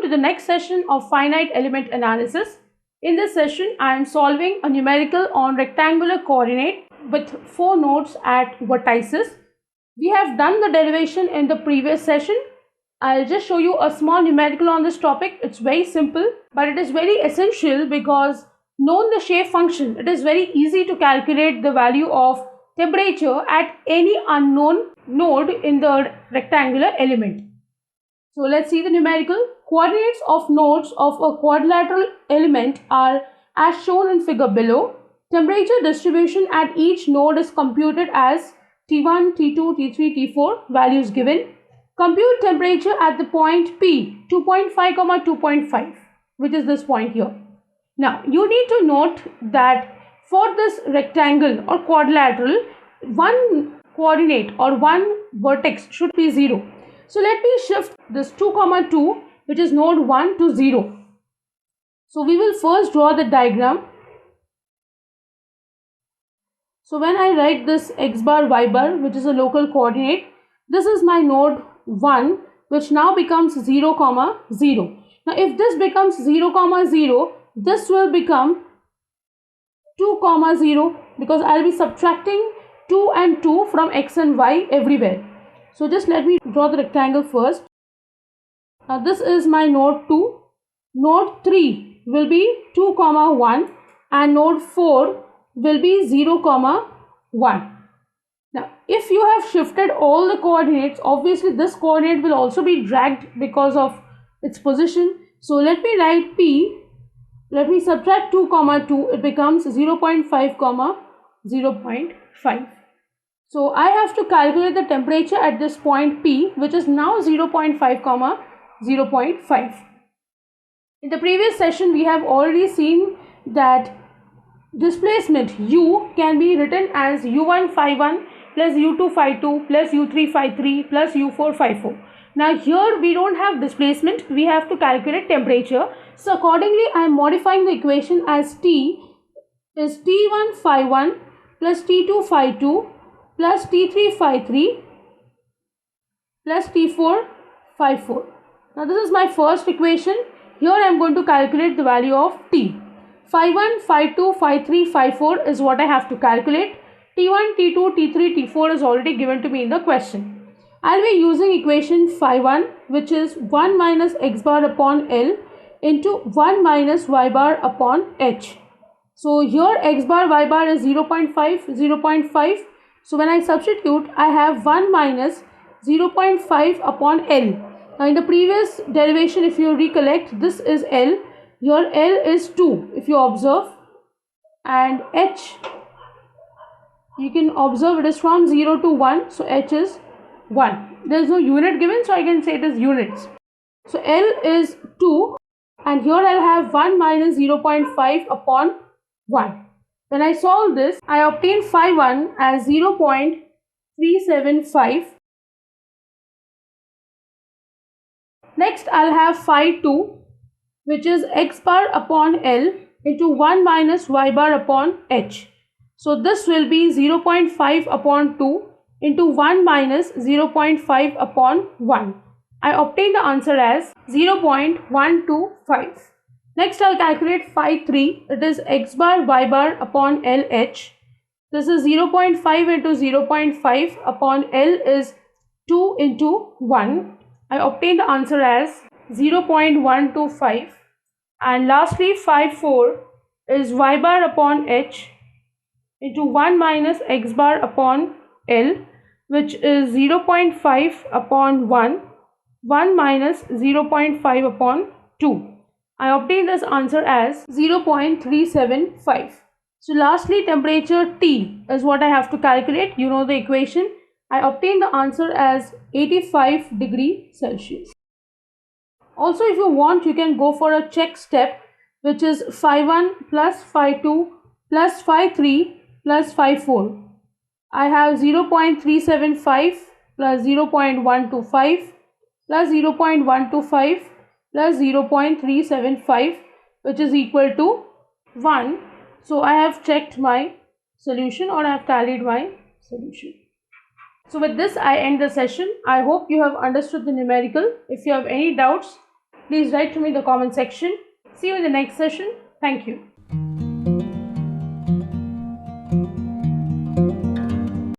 the next session of finite element analysis. In this session, I am solving a numerical on rectangular coordinate with 4 nodes at vertices. We have done the derivation in the previous session. I'll just show you a small numerical on this topic. It's very simple, but it is very essential because known the shape function, it is very easy to calculate the value of temperature at any unknown node in the rectangular element. So let's see the numerical. Coordinates of nodes of a quadrilateral element are as shown in figure below. Temperature distribution at each node is computed as T1, T2, T3, T4, values given. Compute temperature at the point P, 2.5, 2.5, which is this point here. Now, you need to note that for this rectangle or quadrilateral, one coordinate or one vertex should be 0. So let me shift this 2, 2, which is node 1 to 0. So we will first draw the diagram. So when I write this x bar, y bar, which is a local coordinate, this is my node 1, which now becomes 0, 0. Now if this becomes 0, 0, this will become 2, 0, because I will be subtracting 2 and 2 from x and y everywhere. So just let me draw the rectangle first. Now this is my node 2. Node 3 will be 2, 1, and node 4 will be 0, 1. Now if you have shifted all the coordinates, obviously this coordinate will also be dragged because of its position. So let me write P. Let me subtract 2, 2. It becomes 0.5, 0.5. So I have to calculate the temperature at this point P, which is now 0.5, 0.5. In the previous session, we have already seen that displacement U can be written as U1 phi 1 plus U2 phi 2 plus U3 phi 3 plus U4 phi 4. Now here we don't have displacement, we have to calculate temperature. So accordingly, I am modifying the equation as T is T1 phi 1 plus T2 phi 2 plus T3 phi 3 plus T4 phi 4. Now this is my first equation. Here I am going to calculate the value of T. Phi 1, phi 2, phi 3, phi 4 is what I have to calculate. T1, T2, T3, T4 is already given to me in the question. I will be using equation phi 1, which is 1 minus x bar upon L into 1 minus y bar upon H. So here x bar, y bar is 0.5, 0.5. So when I substitute, I have 1 minus 0.5 upon L. Now in the previous derivation, if you recollect, this is L. Here L is 2, if you observe. And H, you can observe it is from 0 to 1. So H is 1. There is no unit given, so I can say it is units. So L is 2. And here I will have 1 minus 0.5 upon 1. When I solve this, I obtain phi 1 as 0.375. Next, I'll have phi 2, which is x bar upon L into 1 minus y bar upon H. So this will be 0.5 upon 2 into 1 minus 0.5 upon 1. I obtain the answer as 0.125. Next, I'll calculate phi 3. It is x bar, y bar upon LH. This is 0.5 into 0.5 upon L is 2 into 1. I obtain the answer as 0.125. And lastly, phi 4 is y bar upon H into 1 minus x bar upon L, which is 0.5 upon 1, 1 minus 0.5 upon 2. I obtain this answer as 0.375. So lastly, temperature T is what I have to calculate. You know the equation. I obtain the answer as 85 degrees Celsius. Also, if you want, you can go for a check step, which is phi 1 plus phi 2 plus phi 3 plus phi 4. I have 0.375 plus 0.125 plus 0.125 plus 0.375, which is equal to 1. So I have checked my solution, or I have tallied my solution. So with this, I end the session. I hope you have understood the numerical. If you have any doubts, please write to me in the comment section. See you in the next session. Thank you.